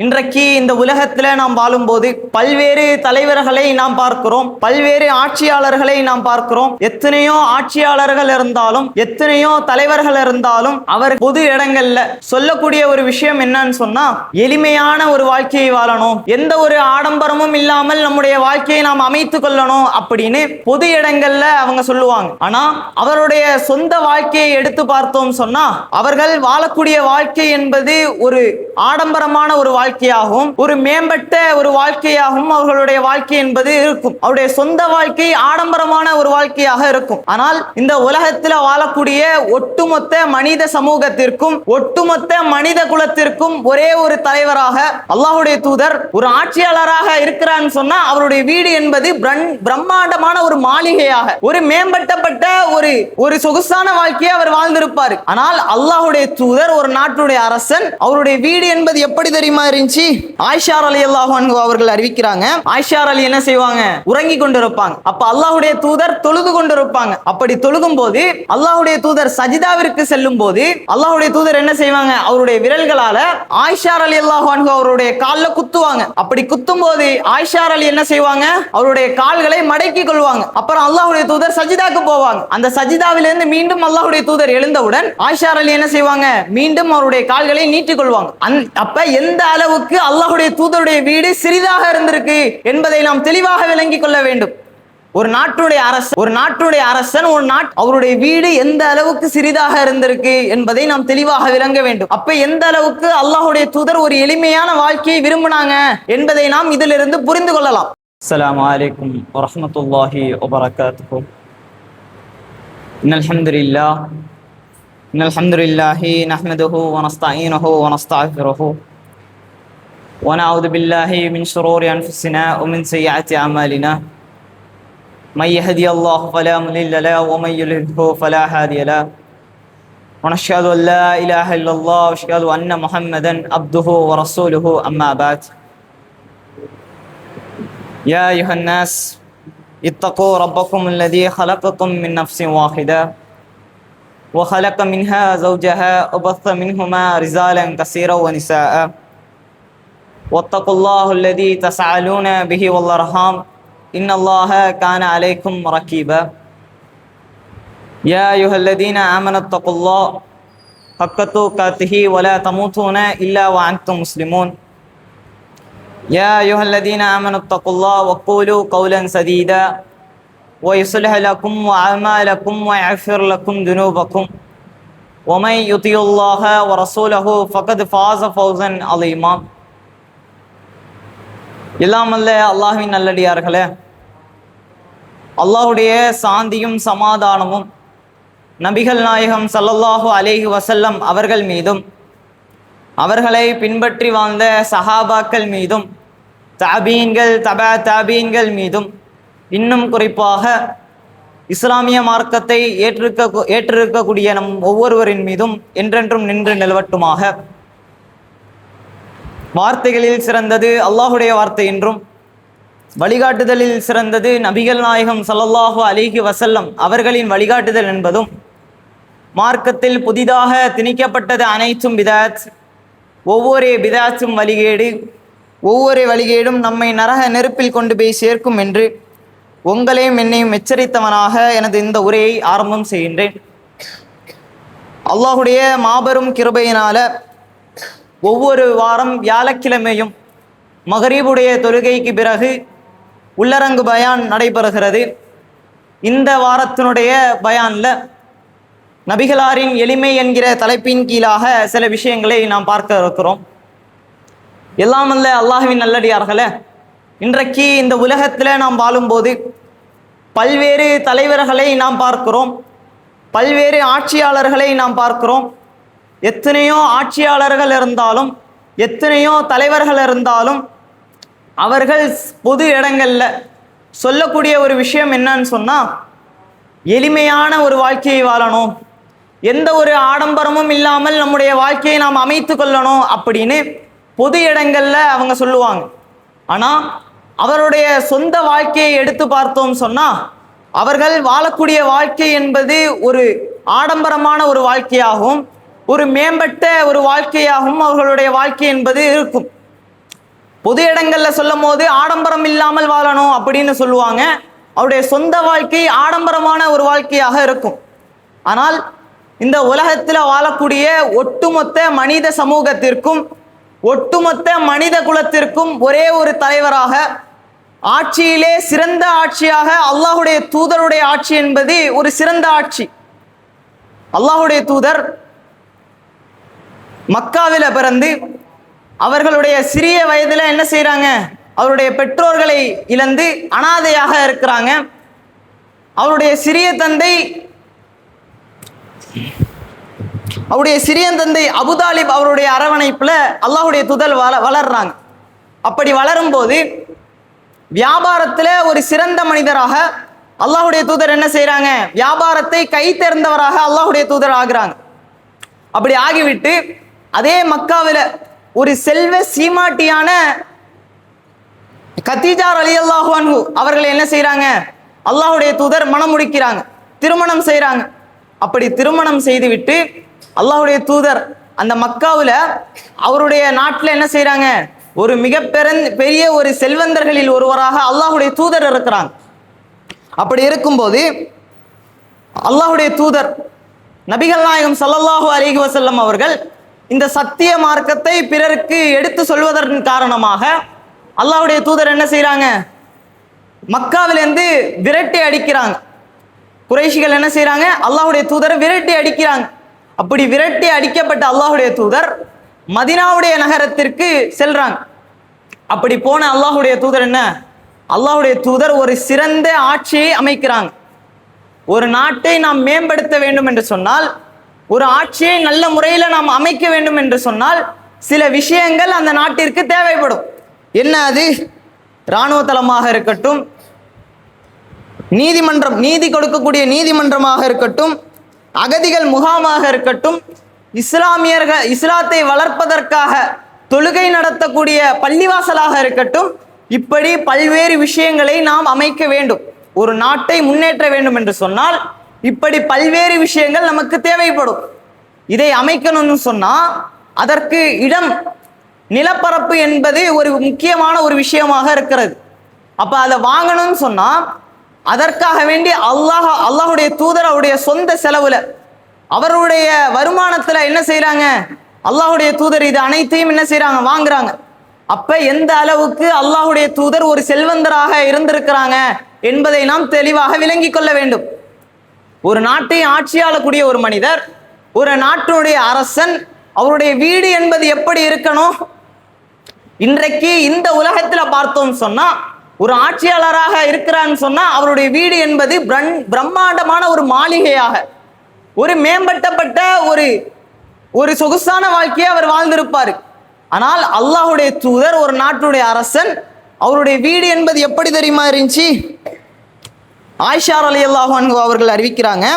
இன்றைக்கு இந்த உலகத்துல நாம் வாழும்போது பல்வேறு தலைவர்களை நாம் பார்க்கிறோம், பல்வேறு ஆட்சியாளர்களை நாம் பார்க்கிறோம். எத்தனையோ ஆட்சியாளர்கள் இருந்தாலும், எத்தனையோ தலைவர்கள் இருந்தாலும் அவர் பொது இடங்கள்ல சொல்லக்கூடிய ஒரு விஷயம் என்னன்னு சொன்னா, எளிமையான ஒரு வாழ்க்கையை வாழணும், எந்த ஒரு ஆடம்பரமும் இல்லாமல் நம்முடைய வாழ்க்கையை நாம் அமைத்துக் கொள்ளணும் அப்படின்னு பொது இடங்கள்ல அவங்க சொல்லுவாங்க. ஆனா அவருடைய சொந்த வாழ்க்கையை எடுத்து பார்த்தோம் சொன்னா, அவர்கள் வாழக்கூடிய வாழ்க்கை என்பது ஒரு ஆடம்பரமான ஒரு வாழ்க்கையாகவும் ஒரு மேம்பட்ட ஒரு வாழ்க்கையாகவும் அவர்களுடைய வாழ்க்கை என்பது இருக்கும். அவருடைய சொந்த வாழ்க்கை ஆடம்பரமான ஒரு வாழ்க்கையாக இருக்கும். ஆனால் இந்த உலகத்தில் வாழக்கூடிய ஒட்டுமொத்த மனித சமூகத்திற்கும் ஒட்டுமொத்த மனித குலத்திற்கும் ஒரே ஒரு தலைவராக அல்லாஹ்வுடைய தூதர் ஒரு ஆட்சியாளராக இருக்கிறான்னு சொன்னா, அவருடைய வீடு என்பது பிரம்மாண்டமான ஒரு மாளிகையாக, ஒரு மேம்பட்டப்பட்ட ஒரு சொகுசான வாழ்க்கையை அவர் வாழ்ந்திருப்பார். ஆனால் அல்லாஹ்வுடைய தூதர் ஒரு நாட்டுடைய அரசன், அவருடைய வீடு என்பது எப்படி தெரியுமா இருந்துச்சு? ஆயிஷா ரலியல்லாஹு அன்ஹா அவர்கள் அறிவிக்கிறாங்க, ஆயிஷா ரலி என்ன செய்வாங்க? உறங்கி கொண்டிருப்பாங்க. அப்ப அல்லாஹ்வுடைய தூதர் தொழுது கொண்டிருப்பாங்க. அப்படி தொழுகும் போது அல்லாஹ்வுடைய தூதர் சஜிதாவிற்கு செல்லும் போது அல்லாஹ்வுடைய தூதர் என்ன செய்வாங்க? அவருடைய விரல்களால ஆயிஷா ரலியல்லாஹு அன்ஹா அவருடைய கால்ல குத்துவாங்க. அப்படி குத்தும் போது ஆயிஷா ரலி என்ன செய்வாங்க? அவருடைய கால்களை மடக்கி கொள்வாங்க. அப்புறம் அல்லாஹ்வுடைய தூதர் சஜிதாக்கு போவாங்க. அந்த சஜிதாவிலிருந்து மீண்டும் அல்லாஹ்வுடைய தூதர் எழுந்தவுடன் ஆயிஷா ரலி என்ன செய்வாங்க? மீண்டும் அவருடைய கால்களை நீட்டிக் கொள்வாங்க. அப்ப எந்த அளவுக்கு அல்லாஹ்வுடைய தூதருடைய வீடு சிறிதாக இருந்திருக்கு என்பதை நாம் தெளிவாக விளங்கிக் கொள்ள வேண்டும். ஒரு நாட்டுடைய அரசன் அவருடைய வீடு எந்த அளவுக்கு சிறிதாக இருந்திருக்கு என்பதை நாம் தெளிவாக விளங்க வேண்டும். அப்ப எந்த அளவுக்கு அல்லாஹ்வுடைய தூதர் ஒரு எளிமையான வாழ்க்கையை விரும்பினாங்க என்பதை நாம் இதிலிருந்து புரிந்து கொள்ளலாம். அஸ்ஸலாமு அலைக்கும் வரஹ்மத்துல்லாஹி வபரகாத்துஹு. இன்னல் ஹம்துலில்லாஹி நஹ்மதுஹு வ நஸ்தஈனுஹு வ நஸ்தக்ஃபிருஹு ونعوذ بالله من شرور أنفسنا ومن سيئات أعمالنا من يهدي الله فلا مضل له ومن يضلل فلا هادي له ونشهد أن لا إله إلا الله ونشهد أن محمدا عبده ورسوله أما بعد يا أيها الناس اتقوا ربكم الذي خلقكم من نفس واحدة وخلق منها زوجها وبث منهما رجالا كثيرا ونساء واتقوا الله الذي تسألون به والأرحام إن الله كان عليكم رقيبا يا أيها الذين آمنوا اتقوا الله حق تقاته ولا تموتون إلا وأنتم مسلمون يا أيها الذين آمنوا اتقوا الله وقولوا قولا سديدا ويصلح لكم أعمالكم ويغفر لكم ذنوبكم ومن يطع الله ورسوله فقد فاز فوزا عظيما. எல்லாம் அல்ல அல்லாஹ்வின் நல்லடியார்களே, அல்லாஹ்வுடைய சாந்தியும் சமாதானமும் நபிகள் நாயகம் ஸல்லல்லாஹு அலைஹி வஸல்லம் அவர்கள் மீதும் அவர்களை பின்பற்றி வாழ்ந்த சஹாபாக்கள் மீதும் தாபீன்கள் தாபீன்கள் மீதும் இன்னும் குறிப்பாக இஸ்லாமிய மார்க்கத்தை ஏற்றிருக்கக்கூடிய நம் ஒவ்வொருவரின் மீதும் என்றென்றும் நின்று நிலவட்டுமாக. வார்த்தைகளில் சிறந்தது அல்லாஹுடைய வார்த்தை என்றும், வழிகாட்டுதலில் சிறந்தது நபிகள் நாயகம் ஸல்லல்லாஹு அலைஹி வஸல்லம் அவர்களின் வழிகாட்டுதல் என்பதும், மார்க்கத்தில் புதிதாக திணிக்கப்பட்டது அனைத்தும் பிதாத், ஒவ்வொரு பிதாத்தும் வழிகேடு, ஒவ்வொரு வழிகேடும் நம்மை நரக நெருப்பில் கொண்டு போய் சேர்க்கும் என்று உங்களையும் என்னையும் எச்சரித்தவனாக எனது இந்த உரையை ஆரம்பம் செய்கின்றேன். அல்லாஹுடைய மாபெரும் கிருபையினால ஒவ்வொரு வாரம் வியாழக்கிழமையும் மகரீபுடைய தொழுகைக்கு பிறகு உள்ளரங்கு பயான் நடைபெறுகிறது. இந்த வாரத்தினுடைய பயான்ல நபிகளாரின் எளிமை என்கிற தலைப்பின் கீழாக சில விஷயங்களை நாம் பார்க்க இருக்கிறோம். எல்லாம் அல்ல அல்லாஹ்வின் நல்லடியார்களே, இன்றைக்கு இந்த உலகத்தில் நாம் வாழும்போது பல்வேறு தலைவர்களை நாம் பார்க்கிறோம், பல்வேறு ஆட்சியாளர்களை நாம் பார்க்கிறோம். எத்தனையோ ஆட்சியாளர்கள் இருந்தாலும், எத்தனையோ தலைவர்கள் இருந்தாலும், அவர்கள் பொது இடங்கள்ல சொல்லக்கூடிய ஒரு விஷயம் என்னன்னு சொன்னா, எளிமையான ஒரு வாழ்க்கையை வாழணும், எந்த ஒரு ஆடம்பரமும் இல்லாமல் நம்முடைய வாழ்க்கையை நாம் அமைத்து கொள்ளணும் அப்படின்னு பொது இடங்கள்ல அவங்க சொல்லுவாங்க. ஆனா அவருடைய சொந்த வாழ்க்கையை எடுத்து பார்த்தோம் சொன்னா, அவர்கள் வாழக்கூடிய வாழ்க்கை என்பது ஒரு ஆடம்பரமான ஒரு வாழ்க்கையாகவும் ஒரு மேம்பட்ட ஒரு வாழ்க்கையாகவும் அவர்களுடைய வாழ்க்கை என்பது இருக்கும். பொது இடங்கள்ல சொல்லும் போது ஆடம்பரம் இல்லாமல் வாழணும் அப்படின்னு சொல்லுவாங்க. அவருடைய சொந்த வாழ்க்கை ஆடம்பரமான ஒரு வாழ்க்கையாக இருக்கும். ஆனால் இந்த உலகத்தில் வாழக்கூடிய ஒட்டுமொத்த மனித சமூகத்திற்கும் ஒட்டுமொத்த மனித குலத்திற்கும் ஒரே ஒரு தலைவராக, ஆட்சியிலே சிறந்த ஆட்சியாக அல்லாஹுடைய தூதருடைய ஆட்சி என்பது ஒரு சிறந்த ஆட்சி. அல்லாஹுடைய தூதர் மக்காவில பிறந்து அவர்களுடைய சிறிய வயதுல என்ன செய்யறாங்க, அவருடைய பெற்றோர்களை இழந்து அனாதையாக இருக்கிறாங்க. அவருடைய சிறிய தந்தை அபுதாலிப் அவருடைய அரவணைப்புல அல்லாஹுடைய தூதர் வளர்றாங்க. அப்படி வளரும் போது வியாபாரத்துல ஒரு சிறந்த மனிதராக அல்லாஹுடைய தூதர் என்ன செய்யறாங்க, வியாபாரத்தை கை தேர்ந்தவராக அல்லாஹுடைய தூதர் ஆகுறாங்க. அப்படி ஆகிவிட்டு அதே மக்காவில ஒரு செல்வ சீமாட்டியான கதீஜா ரலியல்லாஹு அன்ஹு அவர்களை என்ன செய்யறாங்க, அல்லாஹுடைய தூதர் மனம் முடிக்கிறாங்க, திருமணம் செய்யறாங்க. அப்படி திருமணம் செய்துவிட்டு அல்லாஹுடைய தூதர் அந்த மக்காவுல அவருடைய நாட்டில் என்ன செய்யறாங்க, ஒரு மிக பெரிய ஒரு செல்வந்தர்களில் ஒருவராக அல்லாஹுடைய தூதர் இருக்கிறாங்க. அப்படி இருக்கும்போது அல்லாஹுடைய தூதர் நபிகள் நாயகம் ஸல்லல்லாஹு அலைஹி வஸல்லம் அவர்கள் இந்த சத்திய மார்க்கத்தை பிறருக்கு எடுத்து சொல்வதன் காரணமாக அல்லாஹுடைய தூதர் என்ன செய்யறாங்க, மக்காவிலிருந்து விரட்டி அடிக்கிறாங்க. குறைஷிகள் என்ன செய்யறாங்க, அல்லாஹுடைய தூதரை விரட்டி அடிக்கிறாங்க. அப்படி விரட்டி அடிக்கப்பட்ட அல்லாஹுடைய தூதர் மதீனாவுடைய நகரத்திற்கு செல்றாங்க. அப்படி போன அல்லாஹுடைய தூதர் என்ன, அல்லாஹுடைய தூதர் ஒரு சிறந்த ஆட்சியை அமைக்கிறாங்க. ஒரு நாட்டை நாம் மேம்படுத்த வேண்டும் என்று சொன்னால், ஒரு ஆட்சியை நல்ல முறையில் நாம் அமைக்க வேண்டும் என்று சொன்னால் சில விஷயங்கள் அந்த நாட்டிற்கு தேவைப்படும். என்ன அது? இராணுவ தளமாக இருக்கட்டும், நீதிமன்றம், நீதி கொடுக்கக்கூடிய நீதிமன்றமாக இருக்கட்டும், அகதிகள் முகாமாக இருக்கட்டும், இஸ்லாத்தை வளர்ப்பதற்காக தொழுகை நடத்தக்கூடிய பள்ளிவாசலாக இருக்கட்டும், இப்படி பல்வேறு விஷயங்களை நாம் அமைக்க வேண்டும். ஒரு நாட்டை முன்னேற்ற வேண்டும் என்று சொன்னால் இப்படி பல்வேறு விஷயங்கள் நமக்கு தேவைப்படும். இதை அமைக்கணும்னு சொன்னா அதற்கு இடம், நிலப்பரப்பு என்பது ஒரு முக்கியமான ஒரு விஷயமாக இருக்கிறது. அப்ப அதை வாங்கணும்னு சொன்னா அதற்காக வேண்டி அல்லாஹுடைய தூதர் அவருடைய சொந்த செலவுல அவருடைய வருமானத்துல என்ன செய்யறாங்க, அல்லாஹுடைய தூதர் இது அனைத்தையும் என்ன செய்யறாங்க, வாங்குறாங்க. அப்ப எந்த அளவுக்கு அல்லாஹுடைய தூதர் ஒரு செல்வந்தராக இருந்திருக்கிறாங்க என்பதை நாம் தெளிவாக விளங்கி கொள்ள வேண்டும். ஒரு நாட்டை ஆட்சியாளக்கூடிய ஒரு மனிதர், ஒரு நாட்டினுடைய அரசன், அவருடைய வீடு என்பது எப்படி இருக்கணும்? இன்றைக்கு இந்த உலகத்துல பார்த்தோம் சொன்னா ஒரு ஆட்சியாளராக இருக்கிறான்னு சொன்னா அவருடைய வீடு என்பது பிரம்மாண்டமான ஒரு மாளிகையாக, ஒரு மேம்பட்டப்பட்ட ஒரு சொகுசான வாழ்க்கையை அவர் வாழ்ந்திருப்பார். ஆனால் அல்லாஹுடைய தூதர் ஒரு நாட்டுடைய அரசன், அவருடைய வீடு என்பது எப்படி தெரியுமா இருந்துச்சு? ஆயிஷா ரலியல்லாஹு அன்ஹா அவர்கள் அறிவிக்கிறாங்க,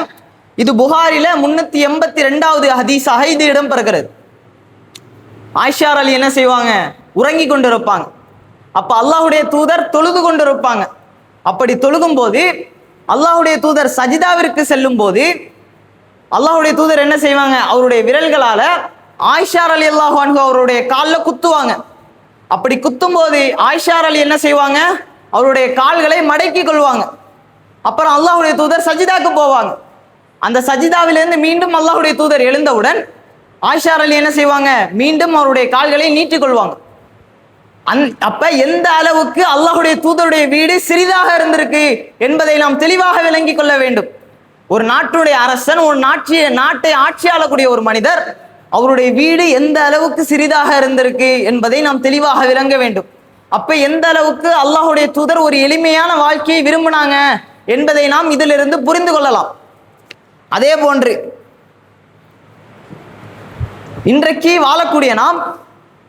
இது புகாரில 382வது ஹதீஸாக இது இடம்பெறுகிறது. ஆயிஷா அலி என்ன செய்வாங்க, உறங்கி கொண்டிருப்பாங்க. அப்ப அல்லாஹுடைய தூதர் தொழுது கொண்டிருப்பாங்க. அப்படி தொழுகும் போது அல்லாஹுடைய தூதர் சஜிதாவிற்கு செல்லும் போது அல்லாஹுடைய தூதர் என்ன செய்வாங்க, அவருடைய விரல்களால ஆயிஷா ரலியல்லாஹு அன்ஹா அவருடைய காலில் குத்துவாங்க. அப்படி குத்தும் போது ஆயிஷா அலி என்ன செய்வாங்க, அவருடைய கால்களை மடக்கி கொள்வாங்க. அப்புறம் அல்லாஹுடைய தூதர் சஜிதாக்கு போவாங்க. அந்த சஜிதாவிலிருந்து மீண்டும் அல்லாஹுடைய தூதர் எழுந்தவுடன் ஆயிஷா அலி என்ன செய்வாங்க, மீண்டும் அவருடைய கால்களை நீட்டிக் கொள்வாங்க. அப்ப எந்த அளவுக்கு அல்லாஹுடைய தூதருடைய வீடு சிறிதாக இருந்திருக்கு என்பதை நாம் தெளிவாக விளங்கி கொள்ள வேண்டும். ஒரு நாட்டுடைய அரசன், ஒரு நாட்டை ஆட்சியாளக்கூடிய ஒரு மனிதர், அவருடைய வீடு எந்த அளவுக்கு சிறிதாக இருந்திருக்கு என்பதை நாம் தெளிவாக விளங்க வேண்டும். அப்ப எந்த அளவுக்கு அல்லாஹுடைய தூதர் ஒரு எளிமையான வாழ்க்கையை விரும்பினாங்க என்பதை நாம் இதிலிருந்து புரிந்து கொள்ளலாம். அதே போன்று இன்றைக்கு வாழக்கூடிய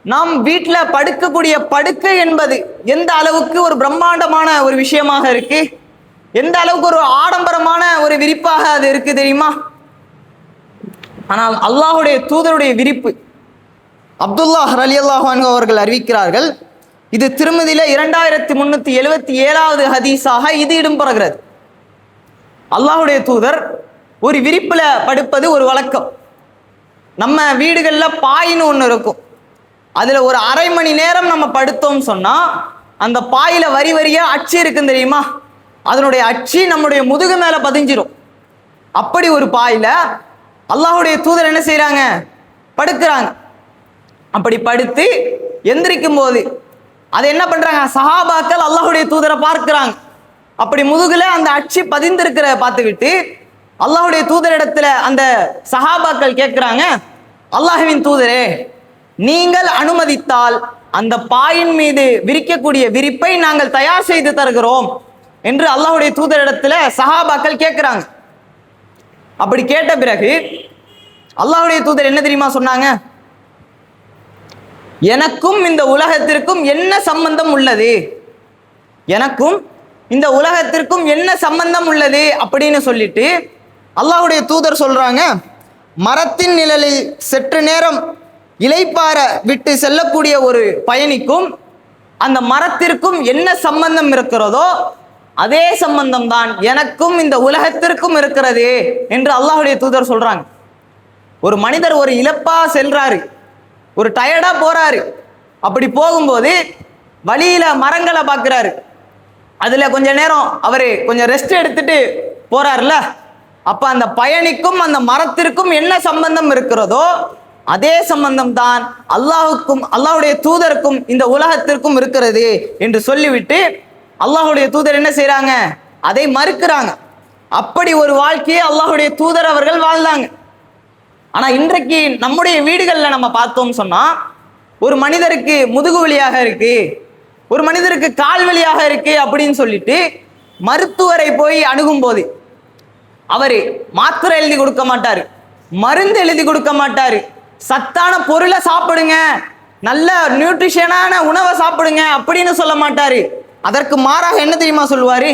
நாம் வீட்டில் படுக்கக்கூடிய படுக்கை என்பது எந்த அளவுக்கு ஒரு பிரம்மாண்டமான ஒரு விஷயமாக இருக்கு, எந்த அளவுக்கு ஒரு ஆடம்பரமான ஒரு விரிப்பாக அது இருக்கு தெரியுமா? ஆனால் அல்லாஹுடைய தூதருடைய விரிப்பு, அப்துல்லாஹ் ரலியல்லாஹு அன்ஹு அவர்கள் அறிவிக்கிறார்கள், இது திருமதியில 2377வது ஹதீஸாக இது இடம்பெறுகிறது. அல்லாஹுடைய தூதர் ஒரு விரிப்புல படுப்பது ஒரு வழக்கம். நம்ம வீடுகளில் பாயின்னு ஒன்று இருக்கும். அதுல ஒரு அரை மணி நேரம் நம்ம படுத்தோம் சொன்னா அந்த பாயில வரி வரியா அச்சு இருக்குன்னு தெரியுமா, அதனுடைய அச்சு நம்முடைய முதுகு மேல பதிஞ்சிரும். அப்படி ஒரு பாயில அல்லாஹ்வுடைய தூதர் என்ன செய்யறாங்க, படுக்கிறாங்க. அப்படி படுத்து எந்திரிக்கும் போது அதை என்ன பண்றாங்க, சஹாபாக்கள் அல்லாஹ்வுடைய தூதரை பார்க்கிறாங்க. அப்படி முதுகுல அந்த அச்சு பதிந்திருக்கிற பார்த்துக்கிட்டு அல்லாஹ்வுடைய தூதரிடத்துல அந்த சஹாபாக்கள் கேட்கிறாங்க, அல்லாஹ்வின் தூதரே, நீங்கள் அனுமதித்தால் அந்த பாயின் மீது விரிக்கக்கூடிய விரிப்பை நாங்கள் தயார் செய்து தருகிறோம் என்று அல்லாஹ்வுடைய தூதரிடத்துல சஹாபாக்கள் கேட்கிறாங்க. அப்படி கேட்ட பிறகு அல்லாஹ்வுடைய தூதர் என்ன தெரியுமா சொன்னாங்க, எனக்கும் இந்த உலகத்திற்கும் என்ன சம்பந்தம் உள்ளது, எனக்கும் இந்த உலகத்திற்கும் என்ன சம்பந்தம் உள்ளது அப்படின்னு சொல்லிட்டு அல்லாஹ்வுடைய தூதர் சொல்றாங்க, மரத்தின் நிழலில் சற்று நேரம் இளைப்பாற விட்டு செல்லக்கூடிய ஒரு பயணிக்கும் அந்த மரத்திற்கும் என்ன சம்பந்தம் இருக்கிறதோ அதே சம்பந்தம் தான் எனக்கும் இந்த உலகத்திற்கும் இருக்கிறது என்று அல்லாஹ்வுடைய தூதர் சொல்றாங்க. ஒரு மனிதர் ஒரு இழப்பா செல்றாரு, ஒரு டயர்டா போறாரு. அப்படி போகும்போது வழியில மரங்களை பார்க்கிறாரு. அதுல கொஞ்ச நேரம் அவரு கொஞ்சம் ரெஸ்ட் எடுத்துட்டு போறாருல, அப்ப அந்த பயணிக்கும் அந்த மரத்திற்கும் என்ன சம்பந்தம் இருக்கிறதோ அதே சம்பந்தம் தான் அல்லாஹுக்கும் அல்லாஹ்வுடைய தூதருக்கும் இந்த உலகத்திற்கும் இருக்கிறது என்று சொல்லிவிட்டு அல்லாஹ்வுடைய தூதர் என்ன செய்யறாங்க, அதை மறுக்கிறாங்க. அப்படி ஒரு வாழ்க்கையை அல்லாஹ்வுடைய தூதர் அவர்கள் வாழ்ந்தாங்க. ஆனா இன்றைக்கு நம்முடைய வீடுகள்ல நம்ம பார்த்தோம் சொன்னா ஒரு மனிதருக்கு முதுகு வலியாக இருக்கு, ஒரு மனிதருக்கு கால் வலியாக இருக்கு அப்படின்னு சொல்லிட்டு மருத்துவரை போய் அணுகும் போது அவரு மாத்திரை எழுதி கொடுக்க மாட்டாரு, மருந்து எழுதி கொடுக்க மாட்டாரு, சத்தான பொருளை சாப்பிடுங்க, நல்ல நியூட்ரிஷனான உணவை சாப்பிடுங்க அப்படின்னு சொல்ல மாட்டாரு. அதற்கு மாறாக என்ன தெரியுமா சொல்லுவாரு,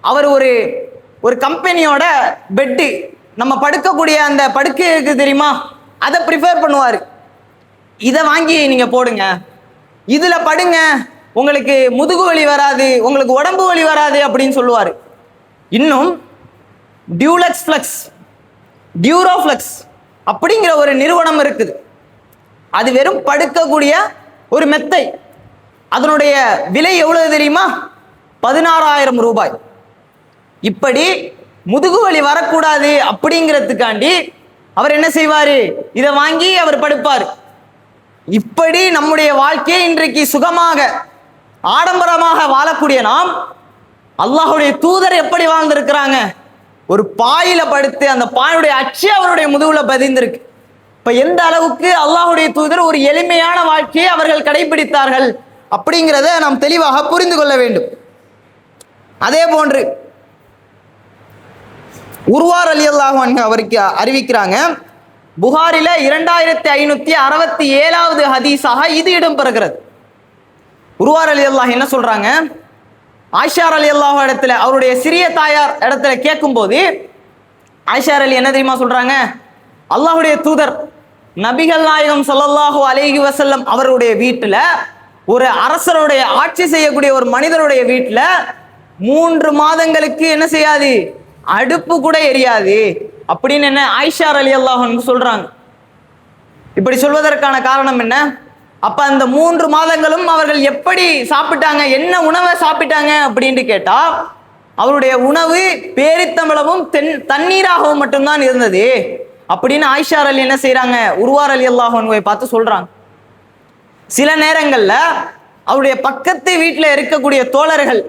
அவர் ஒரு ஒரு கம்பெனியோட பெட்டு நம்ம படுக்கக்கூடிய அந்த படுக்கை இருக்கு தெரியுமா, அதை ப்ரிஃபர் பண்ணுவார். இதை வாங்கி நீங்க போடுங்க, இதுல படுங்க, உங்களுக்கு முதுகு வலி வராது, உங்களுக்கு உடம்பு வலி வராது அப்படின்னு சொல்லுவார். இன்னும் டியூலக்ஸ் ஃப்ளக்ஸ், டியூரோஃப்ளக்ஸ் அப்படிங்கிற ஒரு நிறுவனம் இருக்குது. அது வெறும் படுக்கக்கூடிய ஒரு மெத்தை. அதனுடைய விலை எவ்வளவு தெரியுமா, 16,000 ரூபாய். இப்படி முதுகு வலி வரக்கூடாது அப்படிங்கிறதுக்காண்டி அவர் என்ன செய்வாரு, இதை வாங்கி அவர் படுப்பார். இப்படி நம்முடைய வாழ்க்கையை இன்றைக்கு சுகமாக ஆடம்பரமாக வாழக்கூடிய நாம் அல்லாஹ்வுடைய தூதர் எப்படி வாழ்ந்திருக்கிறாங்க, ஒரு பாயில படுத்து அந்த பாயுடைய அச்சு அவருடைய முதுகுல பதிந்திருக்கு. இப்ப எந்த அளவுக்கு அல்லாஹ்வுடைய தூதர் ஒரு எளிமையான வாழ்க்கையை அவர்கள் கடைபிடித்தார்கள் அப்படிங்கிறத நாம் தெளிவாக புரிந்து கொள்ள வேண்டும். அதே போன்று உர்வார் ரலியல்லாஹு அன்ஹு அவருக்கு அறிவிக்கிறாங்க, புகாரில 2567வது ஹதீஸாக இது இடம்பெறுகிறது. உர்வார் ரலியல்லாஹு என்ன சொல்றாங்க, ஆயிஷா ரலியல்லாஹு இடத்துல அவருடைய சிறிய தாயார் இடத்துல கேட்கும்போது ஆயிஷா ரலி என்ன தெரியுமா சொல்றாங்க, அல்லாஹ்வுடைய தூதர் நபிகள் நாயகம் ஸல்லல்லாஹு அலைஹி வஸல்லம் அவருடைய வீட்டுல, ஒரு அரசருடைய ஆட்சி செய்யக்கூடிய ஒரு மனிதருடைய வீட்டுல 3 மாதங்களுக்கு என்ன செய்யாது, அடுப்பு கூட எரியாது அப்படின்னு என்ன ஆயிஷா ரலியல்லாஹு அன்ஹா சொல்றாங்க. இப்படி சொல்வதற்கான காரணம் என்ன, அப்ப அந்த 3 மாதங்களும் அவர்கள் எப்படி சாப்பிட்டாங்க, என்ன உணவை சாப்பிட்டாங்க அப்படின்னு கேட்டா அவருடைய உணவு பேரித்தம்பளவும் தண்ணீராகவும் மட்டும்தான் இருந்தது அப்படின்னு ஆயிஷா ரலி என்ன செய்யறாங்க, உர்வார் ரலியல்லாஹு அன்ஹுவை பார்த்து சொல்றாங்க. சில நேரங்கள்ல அவருடைய பக்கத்து வீட்டில் இருக்கக்கூடிய தோழர்கள்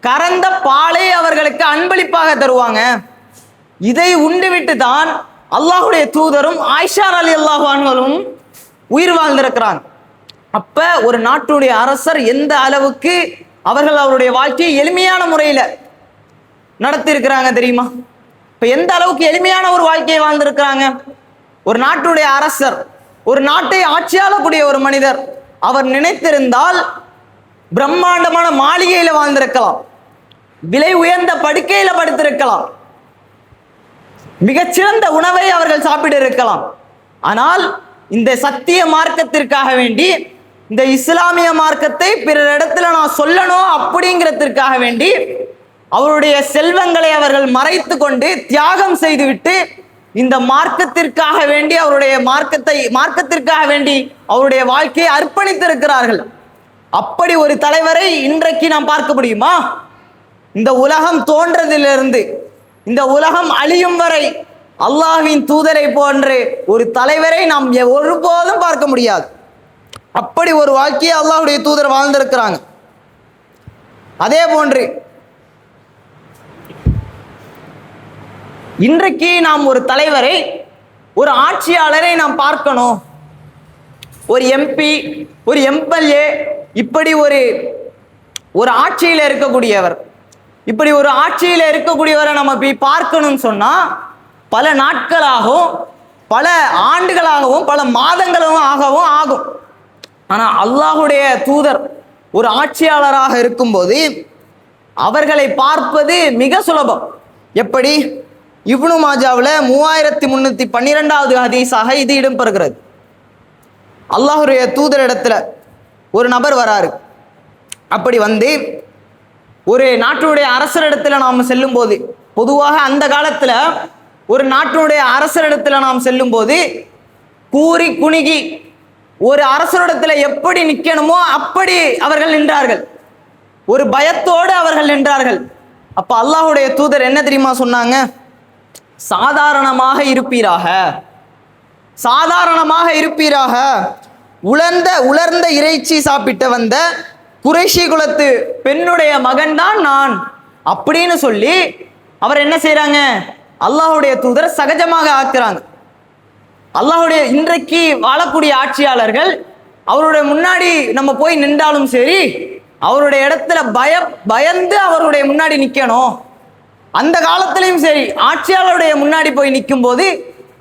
கறந்த பாலை அவர்களுக்கு அன்பளிப்பாக தருவாங்க. இதை உண்டுவிட்டு தான் அல்லாஹ்வுடைய தூதரும் ஆயிஷா ரலியல்லாஹு அன்ஹுவும் உயிர் வாழ்ந்திருக்கிறாங்க. அப்ப ஒரு நாட்டுடைய அரசர் எந்த அளவுக்கு அவர்கள் அவருடைய வாழ்க்கையை எளிமையான முறையில நடத்தி இருக்கிறாங்க தெரியுமா. இப்ப எந்த அளவுக்கு எளிமையான ஒரு வாழ்க்கையை வாழ்ந்திருக்கிறாங்க. ஒரு நாட்டுடைய அரசர், ஒரு நாட்டை ஆட்சியாளக்கூடிய ஒரு மனிதர், அவர் நினைத்திருந்தால் பிரம்மாண்டமான மாளிகையில வாழ்ந்திருக்கலாம், விலை உயர்ந்த படுக்கையில படுத்திருக்கலாம், மிகச்சிறந்த உணவை அவர்கள் சாப்பிட இருக்கலாம். ஆனால் இந்த சத்திய மார்க்கத்திற்காக வேண்டி, இந்த இஸ்லாமிய மார்க்கத்தை பிறரிடத்துல நான் சொல்லணும் அப்படிங்கிறதுக்காக வேண்டி அவருடைய செல்வங்களை அவர்கள் மறைத்து கொண்டு தியாகம் செய்துவிட்டு இந்த மார்க்கத்திற்காக வேண்டி மார்க்கத்திற்காக வேண்டி அவருடைய வாழ்க்கையை அர்ப்பணித்திருக்கிறார்கள். அப்படி ஒரு தலைவரை இன்றைக்கு நாம் பார்க்க முடியுமா? இந்த உலகம் தோன்றதிலிருந்து இந்த உலகம் அழியும் வரை அல்லாஹ்வின் தூதரை போன்று ஒரு தலைவரை நாம் ஒருபோதும் பார்க்க முடியாது. அப்படி ஒரு வாழ்க்கையை அல்லாஹ்வுடைய தூதர் வாழ்ந்திருக்கிறாங்க. அதே போன்று இன்றைக்கு நாம் ஒரு தலைவரை, ஒரு ஆட்சியாளரை நாம் பார்க்கணும். ஒரு எம்பி, ஒரு எம்எல்ஏ, இப்படி ஒரு ஆட்சியில் இருக்கக்கூடியவர், இப்படி ஒரு ஆட்சியில் இருக்கக்கூடியவரை நம்ம போய் பார்க்கணும்னு சொன்னா பல நாட்களாகவும் பல ஆண்டுகளாகவும் பல மாதங்களாகவும் ஆகும். ஆனால் அல்லாஹ்வுடைய தூதர் ஒரு ஆட்சியாளராக இருக்கும்போது அவர்களை பார்ப்பது மிக சுலபம். எப்படி? இப்னு மாஜாவில் 3312வது ஹதீஸாக இது இடம்பெறுகிறது. அல்லாஹ்வுடைய தூதரிடத்துல ஒரு நபர் வராரு. அப்படி வந்து ஒரு நாட்டினுடைய அரசரிடத்துல நாம் செல்லும் போது, பொதுவாக அந்த காலத்துல ஒரு நாட்டினுடைய அரசரிடத்துல நாம் செல்லும் போது கூறி குணுகி ஒரு அரசரிடத்துல எப்படி நிற்கணுமோ அப்படி அவர்கள் நின்றார்கள். ஒரு பயத்தோடு அவர்கள் நின்றார்கள். அப்ப அல்லாஹ்வுடைய தூதர் என்ன தெரியுமா சொன்னாங்க? சாதாரணமாக இருப்பீராக, சாதாரணமாக இருப்பீராக. உலர்ந்த இறைச்சி சாப்பிட்டு வந்த குறைஷி குலத்து பெண்ணுடைய மகன் தான் நான் அப்படின்னு சொல்லி அவர் என்ன செய்யறாங்க? அல்லாஹ்வுடைய தூதர் சகஜமாக ஆக்குறாங்க. அல்லாஹ்வுடைய இன்றைக்கு வாழக்கூடிய ஆட்சியாளர்கள் அவருடைய முன்னாடி நம்ம போய் நின்றாலும் சரி, அவருடைய இடத்துல பயந்து அவருடைய முன்னாடி நிற்கணும். அந்த காலத்திலையும் சரி, ஆட்சியாளருடைய முன்னாடி போய் நிற்கும் போது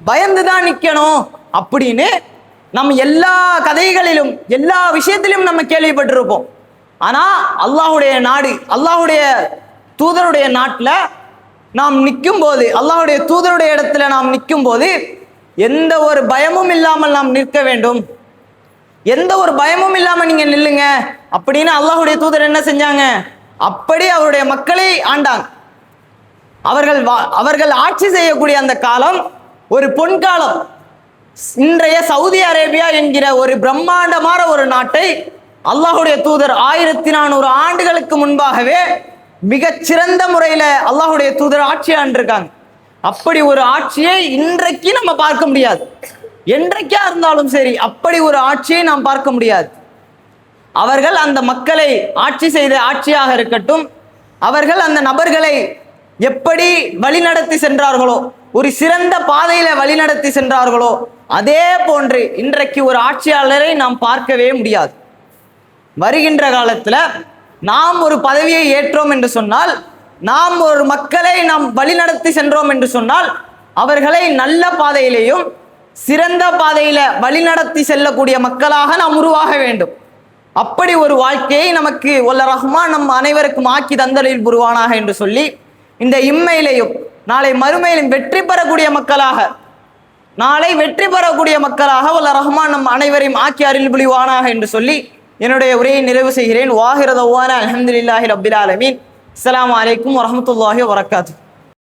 பயந்து தான் நிற்கணும் அப்படின்னு நம்ம எல்லா கதைகளிலும் எல்லா விஷயத்திலும் நம்ம கேள்விப்பட்டிருப்போம். ஆனா அல்லாஹ்வுடைய நாடு, அல்லாஹ்வுடைய தூதருடைய நாட்டில் நாம் நிற்கும் போது, அல்லாஹ்வுடைய தூதருடைய இடத்துல நாம் நிற்கும் போது எந்த ஒரு பயமும் இல்லாமல் நாம் நிற்க வேண்டும். எந்த ஒரு பயமும் இல்லாமல் நீங்க நில்லுங்க அப்படின்னு அல்லாஹ்வுடைய தூதர் என்ன செஞ்சாங்க? அப்படி அவருடைய மக்களை ஆண்டாங்க. அவர்கள் ஆட்சி செய்யக்கூடிய அந்த காலம் ஒரு பொன்காலம். இன்றைய சவுதி அரேபியா என்கிற ஒரு பிரம்மாண்டமான ஒரு நாட்டை அல்லாஹ்வுடைய தூதர் 1400 ஆண்டுகளுக்கு முன்பாகவே மிகச் சிறந்த முறையில அல்லாஹ்வுடைய தூதர் ஆட்சி ஆண்டிருக்காங்க. அப்படி ஒரு ஆட்சியை இன்றைக்கு நம்ம பார்க்க முடியாது. என்றைக்கா இருந்தாலும் சரி, அப்படி ஒரு ஆட்சியை நாம் பார்க்க முடியாது. அவர்கள் அந்த மக்களை ஆட்சி செய்த ஆட்சியாக இருக்கட்டும், அவர்கள் அந்த நபர்களை எப்படி வழிநடத்தி சென்றார்களோ, ஒரு சிறந்த பாதையில வழிநடத்தி சென்றார்களோ, அதே போன்று இன்றைக்கு ஒரு ஆட்சியாளரை நாம் பார்க்கவே முடியாது. வருகின்ற காலத்துல நாம் ஒரு பதவியை ஏற்றோம் என்று சொன்னால், நாம் ஒரு மக்களை நாம் வழிநடத்தி சென்றோம் என்று சொன்னால், அவர்களை நல்ல பாதையிலேயும் சிறந்த பாதையில வழிநடத்தி செல்லக்கூடிய மக்களாக நாம் உருவாக வேண்டும். அப்படி ஒரு வாழ்க்கையை நமக்கு வல்ல ரஹ்மான் நம் அனைவருக்கும் ஆக்கி தந்தலில் புரிவானாக என்று சொல்லி, இந்த இம்மையிலையும் நாளை மறுமையிலும் வெற்றி பெறக்கூடிய மக்களாக, நாளை வெற்றி பெறக்கூடிய மக்களாக வல்ல ரஹ்மான் நம் அனைவரையும் ஆக்கி அருள் புரிவானாக என்று சொல்லி என்னுடைய உரையை நிறைவு செய்கிறேன். வாஹிர தவானா அல்ஹம்துலில்லாஹி ரப்பில் ஆலமீன். அஸ்ஸலாமு அலைக்கும் வரஹ்மத்துல்லாஹி வபரகாத்துஹு.